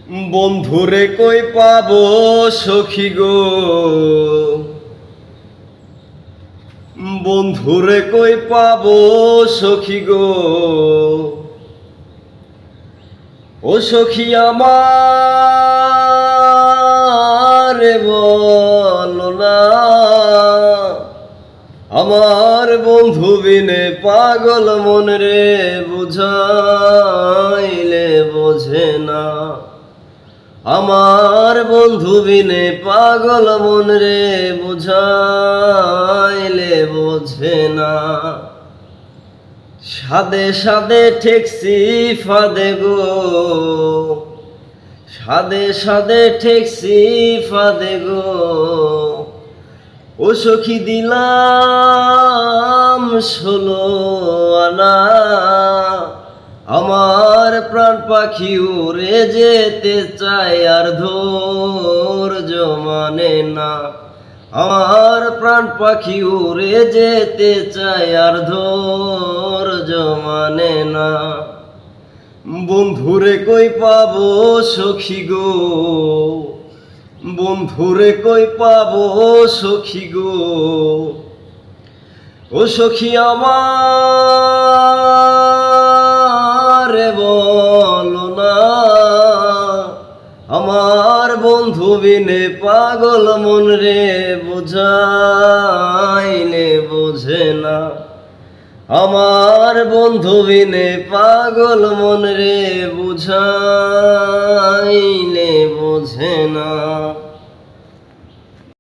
বন্ধুরে কই পাবো সখী গো, বন্ধুরে কই পাবো সখী গো। ও সখী আমার বলো না, আমার বন্ধু বিনে পাগল মন রে বুঝাইলে বোঝে না। আমার বন্ধু বিনে পাগল মন রে বুঝাইলে বোঝে না। সাদে সাদে ঠেকছি ফাদে গো, সাদে সাদে ঠেকছি ফাদে গো। ও সখী দিলাম 16 আনা, আমার প্রাণ পাখি উড়ে যেতে চায় আর ধৈর্য মানে না। আমার প্রাণ পাখি উড়ে যেতে চায় আর ধৈর্য মানে না। বন্ধুরে কই পাবো সখী গো, বন্ধুরে কই পাবো সখী গো। ও সখী আমার বলো না, আমার বন্ধু বিনে পাগল মন রে বুঝাইলে বোঝে না। আমার বন্ধু বিনে পাগল মন রে বুঝাইলে বোঝে না।